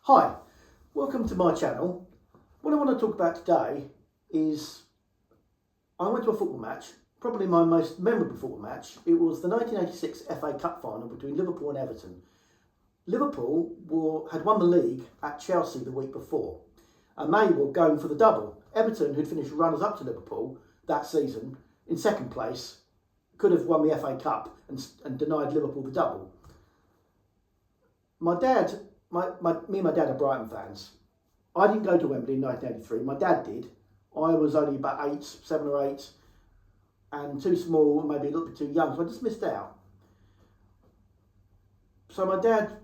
Hi, welcome to my channel. What I want to talk about today is I went to a football match, probably my most memorable football match. It was the 1986 FA Cup Final between Liverpool and Everton. Liverpool had won the league at Chelsea the week before, and they were going for the double. Everton, who'd finished runners-up to Liverpool that season, in second place, could have won the FA Cup and denied Liverpool the double. My dad... Me and my dad are Brighton fans. I didn't go to Wembley in 1983. My dad did. I was only about 7 or 8, and too small, maybe a little bit too young, so I just missed out. So my dad,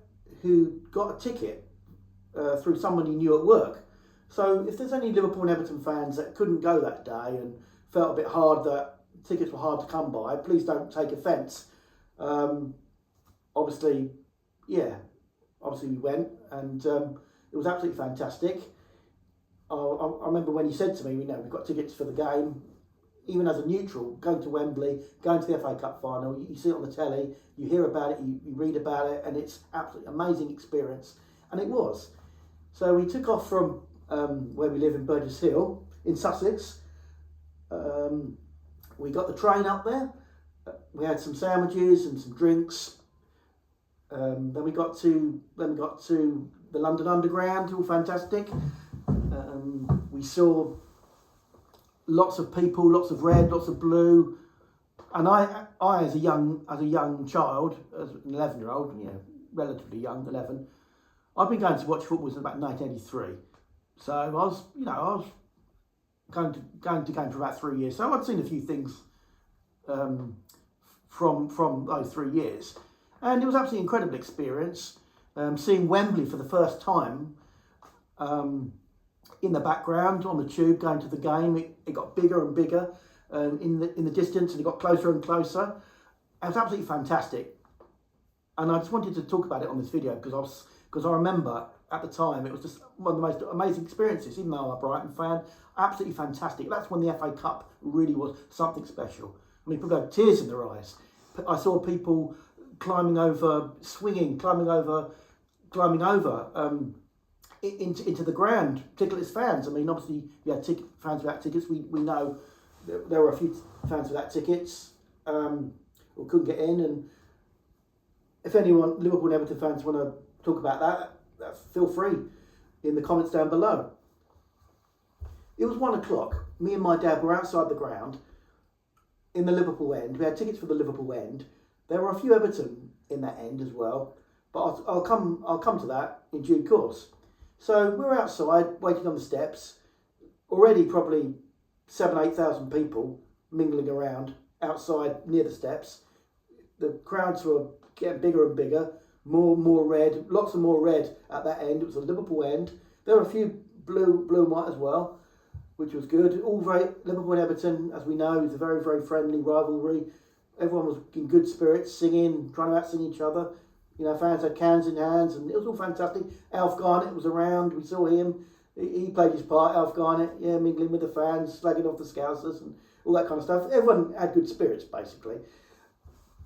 who got a ticket through someone he knew at work. So if there's any Liverpool and Everton fans that couldn't go that day and felt a bit hard that tickets were hard to come by, please don't take offence. Obviously we went, and it was absolutely fantastic. I remember when he said to me, we've got tickets for the game. Even as a neutral, going to Wembley, going to the FA Cup Final, you see it on the telly, you hear about it, you read about it, and it's absolutely amazing experience. And it was. So we took off from where we live in Burgess Hill, in Sussex. We got the train up there. We had some sandwiches and some drinks. Then we got to the London Underground, all fantastic. We saw lots of people, lots of red, lots of blue, and I as a young child, as an 11-year-old, relatively young, 11. I've been going to watch football since about 1983, so I was going to game for about 3 years. So I'd seen a few things from those 3 years. And it was absolutely incredible experience, seeing Wembley for the first time in the background on the tube going to the game. It got bigger and bigger in the distance, and it got closer and closer. It was absolutely fantastic, and I just wanted to talk about it on this video because I remember at the time it was just one of the most amazing experiences. Even though I'm a Brighton fan, absolutely fantastic. That's when the FA Cup really was something special. I mean, people had tears in their eyes. I saw people climbing over, swinging, climbing over into the ground, ticketless fans. I mean, obviously, you had fans without tickets. We know there were a few fans without tickets or couldn't get in. And if anyone, Liverpool and Everton fans, want to talk about that, feel free in the comments down below. It was 1 o'clock. Me and my dad were outside the ground in the Liverpool end. We had tickets for the Liverpool end. There were a few Everton in that end as well, but I'll come to that in due course. So we're outside waiting on the steps. Already probably 8,000 people mingling around outside near the steps. The crowds were getting bigger and bigger. More red, lots of more red at that end. It was a Liverpool end. There were a few blue and white as well, which was good. All very Liverpool and Everton, as we know, is a very, very friendly rivalry. Everyone was in good spirits, singing, trying to out-sing each other. Fans had cans in hands, and it was all fantastic. Alf Garnett was around. We saw him. He played his part, Alf Garnett, mingling with the fans, slagging off the Scousers and all that kind of stuff. Everyone had good spirits, basically.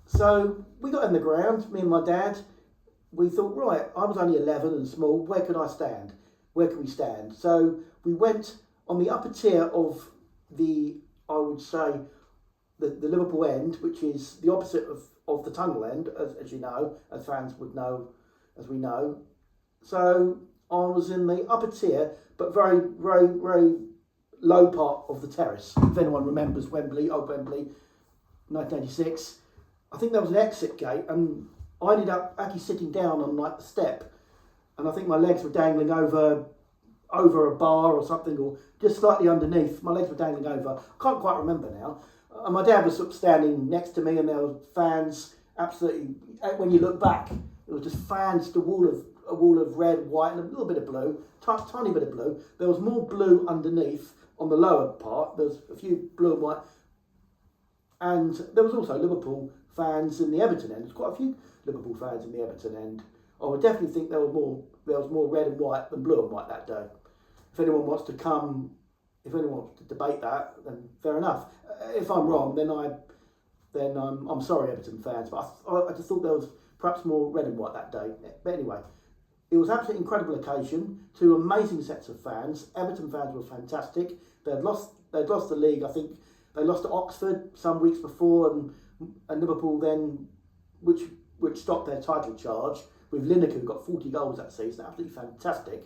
So we got in the ground, me and my dad. We thought, right, I was only 11 and small. Where could I stand? Where could we stand? So we went on the upper tier of I would say, the Liverpool end, which is the opposite of the tunnel end, as you know, as fans would know, as we know. So I was in the upper tier, but very, very, very low part of the terrace. If anyone remembers Wembley, old Wembley, 1986, I think there was an exit gate, and I ended up actually sitting down on the step, and I think my legs were dangling over a bar or something, or just slightly underneath. My legs were dangling over. I can't quite remember now. And my dad was sort of standing next to me, and there were fans. Absolutely, when you look back, it was just fans. A wall of red, white, and a little bit of blue, tiny bit of blue. There was more blue underneath on the lower part. There was a few blue and white, and there was also Liverpool fans in the Everton end. There's quite a few Liverpool fans in the Everton end. I would definitely think there was more red and white than blue and white that day. If anyone wants to debate that, then fair enough. If I'm wrong, then I'm sorry, Everton fans. But I just thought there was perhaps more red and white that day. But anyway, It was an absolutely incredible occasion. Two amazing sets of fans. Everton fans were fantastic. They'd lost the league. I think they lost to Oxford some weeks before, and Liverpool then, which stopped their title charge with Lineker, who got 40 goals that season. Absolutely fantastic.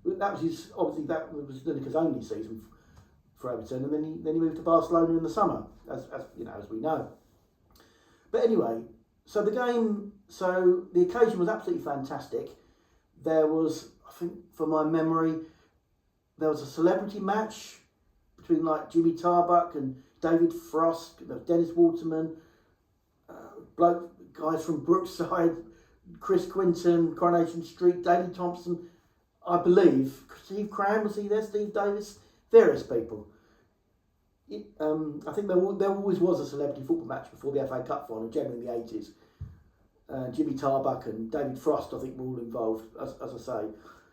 That was that was Lineker's only season for Everton, and then he moved to Barcelona in the summer, as we know. But anyway, so the occasion was absolutely fantastic. There was, I think, from my memory, there was a celebrity match between like Jimmy Tarbuck and David Frost, Dennis Waterman, guys from Brookside, Chris Quinton, Coronation Street, Daley Thompson, I believe. Steve Cram, was he there? Steve Davis? Various people. I think there always was a celebrity football match before the FA Cup Final, generally in the 80s. Jimmy Tarbuck and David Frost, I think, were all involved, as I say.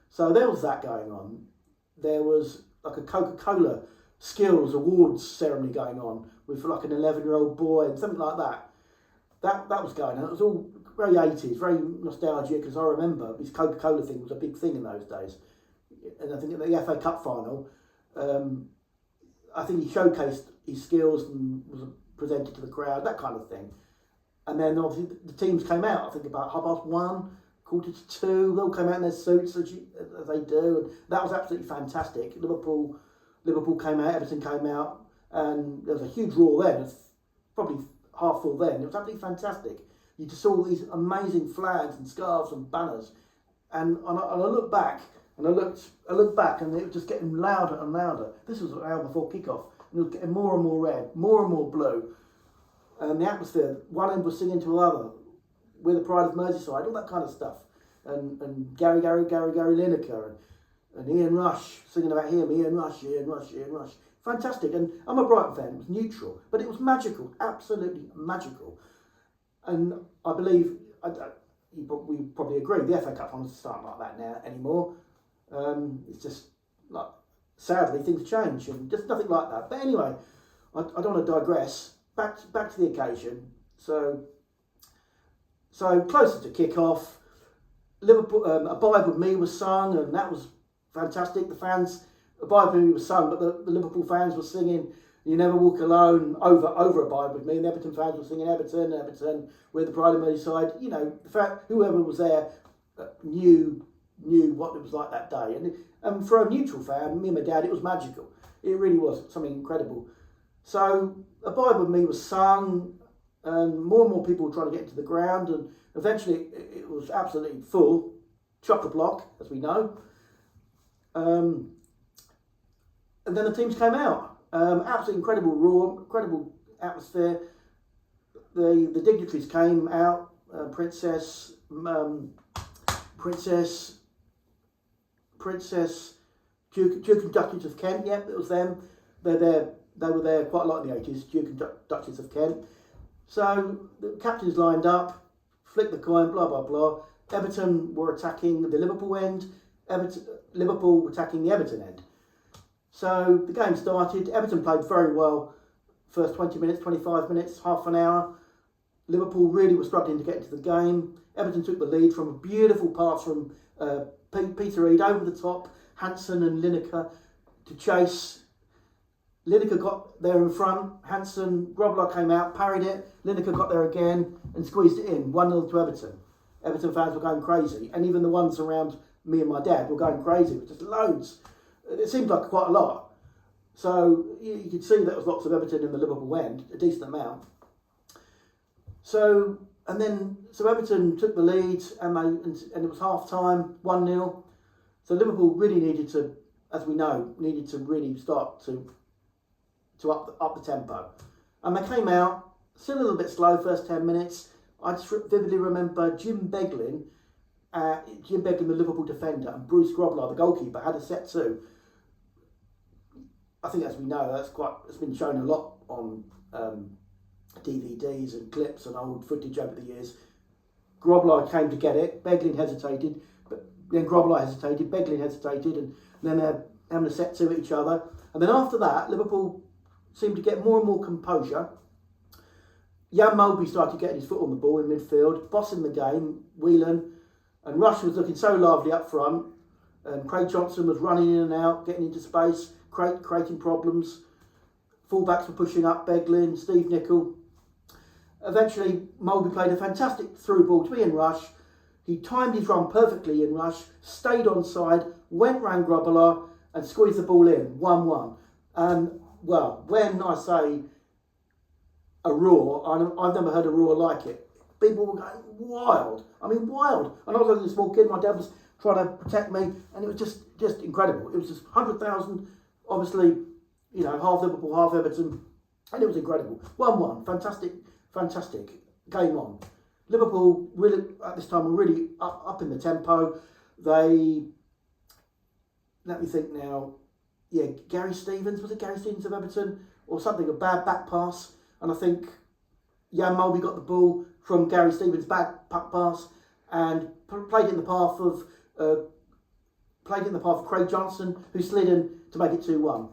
So there was that going on. There was like a Coca-Cola Skills Awards ceremony going on with like an 11-year-old boy and something like that. That was going on. It was all very 80s, very nostalgic, because I remember this Coca-Cola thing was a big thing in those days. And I think at the FA Cup Final, I think he showcased his skills and was presented to the crowd, that kind of thing. And then obviously the teams came out, I think about 1:30, 1:45, they all came out in their suits as they do, and that was absolutely fantastic. Liverpool came out, Everton came out, and there was a huge roar then. It was probably half full then. It was absolutely fantastic. You just saw all these amazing flags and scarves and banners, and I look back, and I looked back, and it was just getting louder and louder. This was an hour before kickoff, and it was getting more and more red, more and more blue. And the atmosphere, one end was singing to another, "We're the pride of Merseyside," all that kind of stuff. And Gary Lineker and Ian Rush singing about him, Ian Rush. Fantastic. And I'm a Brighton fan, it was neutral, but it was magical, absolutely magical. And I believe, we probably agree, the FA Cup Finals start like that now anymore. It's just, like, sadly, things change, and just nothing like that. But anyway, I don't want to digress. Back to the occasion. So closer to kick-off, Liverpool, "Abide With Me" was sung, and that was fantastic. The fans, "Abide With Me" was sung, but the Liverpool fans were singing "You Never Walk Alone" over "Abide With Me," and the Everton fans were singing Everton, "We're the pride of Merseyside." The fact whoever was there knew what it was like that day, and for a neutral fan, me and my dad, it was magical. It really was something incredible. So "Abide With Me" was sung, and more people were trying to get into the ground, and eventually it was absolutely full, chock-a-block, as we know. And then the teams came out. Absolutely incredible roar, incredible atmosphere. The dignitaries came out. Princess, Duke and Duchess of Kent. Yep, it was them. They were there quite a lot in the 80s. Duke and Duchess of Kent. So the captains lined up, flicked the coin, blah blah blah. Everton were attacking the Liverpool end. Liverpool were attacking the Everton end. So the game started. Everton played very well. First 20 minutes, 25 minutes, half an hour. Liverpool really were struggling to get into the game. Everton took the lead from a beautiful pass from Peter Reid over the top, Hansen and Lineker to chase. Lineker got there in front. Grobbelaar came out, parried it. Lineker got there again and squeezed it in. 1-0 to Everton. Everton fans were going crazy, and even the ones around me and my dad were going crazy. It was just loads. It seemed like quite a lot. So you could see there was lots of Everton in the Liverpool end, a decent amount. So Everton took the lead, and it was half time, 1-0. So Liverpool really needed to, as we know, really start to up the tempo. And they came out, still a little bit slow first 10 minutes. I just vividly remember Jim Beglin, the Liverpool defender, and Bruce Grobbelaar, the goalkeeper, had a set too. I think, as we know, it's been shown a lot on DVDs and clips and old footage over the years. Grobbelaar came to get it. Beglin hesitated, but then Grobbelaar hesitated. Beglin hesitated, and then they're having a set to each other. And then after that, Liverpool seemed to get more and more composure. Jan Mulby started getting his foot on the ball in midfield, bossing the game. Whelan and Rush was looking so lively up front, and Craig Johnson was running in and out, getting into space, creating problems. Fullbacks were pushing up, Beglin, Steve Nicol. Eventually, Mulby played a fantastic through ball to Ian Rush. He timed his run perfectly, Ian Rush, stayed onside, went round Grobbelaar and squeezed the ball in, 1-1. And, well, when I say a roar, I've never heard a roar like it. People were going wild. I mean, wild. And I was only a small kid, my dad was trying to protect me, and it was just incredible. It was just 100,000, obviously, you know, half Liverpool, half Everton, and it was incredible. 1-1, fantastic game on. Liverpool really at this time were really up in the tempo. They, let me think now, yeah, Gary Stevens, was it Gary Stevens of Everton or something, a bad back pass, and I think Jan Mulby got the ball from Gary Stevens' back pass and played it in the path of Craig Johnson, who slid in to make it 2-1.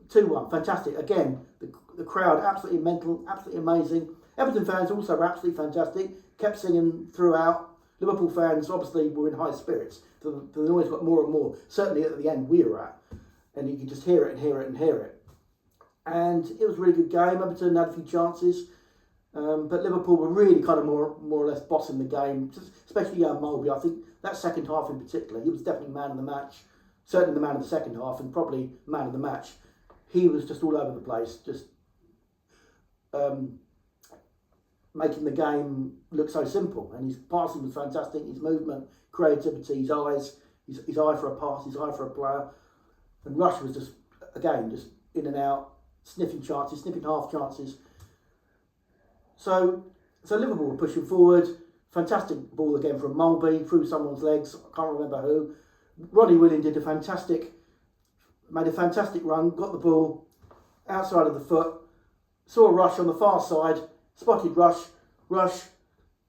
2-1, fantastic. Again, the crowd absolutely mental, absolutely amazing. Everton fans also were absolutely fantastic, kept singing throughout. Liverpool fans obviously were in high spirits. The noise got more and more, certainly at the end we were at. And you could just hear it and hear it and hear it. And it was a really good game. Everton had a few chances. But Liverpool were really kind of more or less bossing the game, especially Jan Mulby. I think that second half in particular, he was definitely man of the match, certainly the man of the second half, and probably man of the match. He was just all over the place, just making the game look so simple. And his passing was fantastic, his movement, creativity, his eyes, his eye for a pass, his eye for a player. And Rush was just, again, just in and out, sniffing chances, sniffing half chances. So Liverpool were pushing forward. Fantastic ball again from Mulby through someone's legs. I can't remember who. Ronnie Williams made a fantastic run, got the ball outside of the foot, saw Rush on the far side, spotted Rush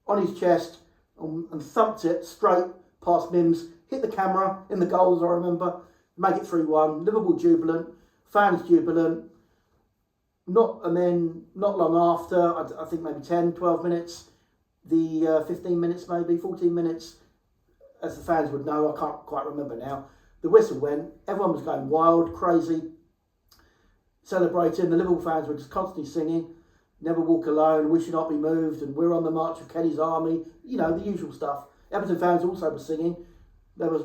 on his chest and thumped it straight past Mims, hit the camera in the goals, I remember, make it 3-1. Liverpool jubilant, fans jubilant. Not long after, I think maybe 10, 12 minutes, the 15 minutes maybe, 14 minutes, as the fans would know, I can't quite remember now, the whistle went, everyone was going wild, crazy, celebrating. The Liverpool fans were just constantly singing, Never Walk Alone, We Should Not Be Moved, and We're on the March of Kenny's Army, you know, the usual stuff. Everton fans also were singing. They were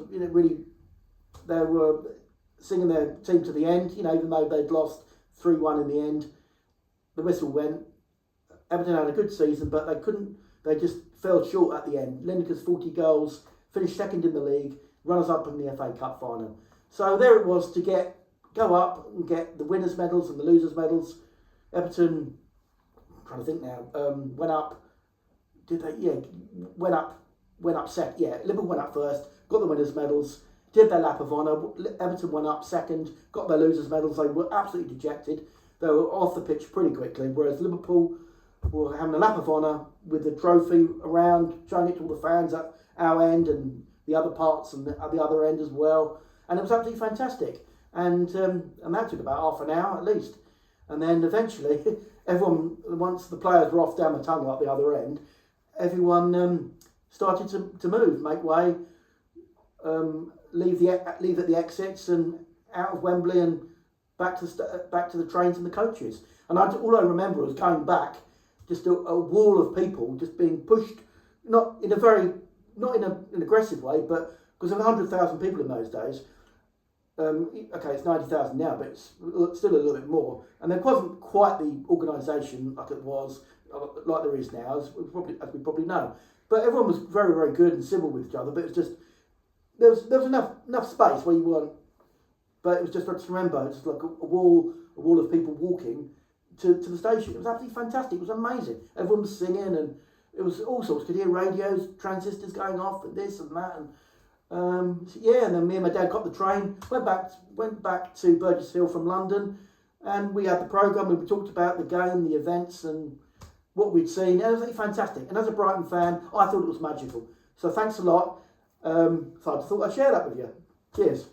singing their team to the end, you know, even though they'd lost 3-1 in the end. The whistle went. Everton had a good season, but they just fell short at the end. Lineker's 40 goals, finished second in the league, runners-up in the FA Cup Final. So there it was to go up and get the winners' medals and the losers' medals. Everton, I'm trying to think now, went up. Did they? Yeah, went up second. Yeah, Liverpool went up first, got the winners' medals, did their lap of honour. Everton went up second, got their losers' medals. They were absolutely dejected. They were off the pitch pretty quickly, whereas Liverpool were having a lap of honour with the trophy around, showing it to all the fans at our end and the other parts and at the other end as well. And it was absolutely fantastic. And that took about half an hour at least. And then eventually, everyone, once the players were off down the tunnel at the other end, everyone started to move, make way, leave at the exits and out of Wembley and back to the trains and the coaches. And all I remember was going back, just a wall of people just being pushed, not in an aggressive way, but because there were 100,000 people in those days. Okay, it's 90,000 now, but it's still a little bit more. And there wasn't quite the organisation like it was, like there is now, as we probably know. But everyone was very, very good and civil with each other. But it was just there was enough space where you weren't. But it was just, I just remember, it's like a wall of people walking to the station. It was absolutely fantastic. It was amazing. Everyone was singing, and it was all sorts. Could hear radios, transistors going off, and this and that, and. And then me and my dad got the train, went back to Burgess Hill from London, and we had the programme and we talked about the game, the events and what we'd seen. And it was really fantastic. And as a Brighton fan, I thought it was magical. So thanks a lot. So I just thought I'd share that with you. Cheers.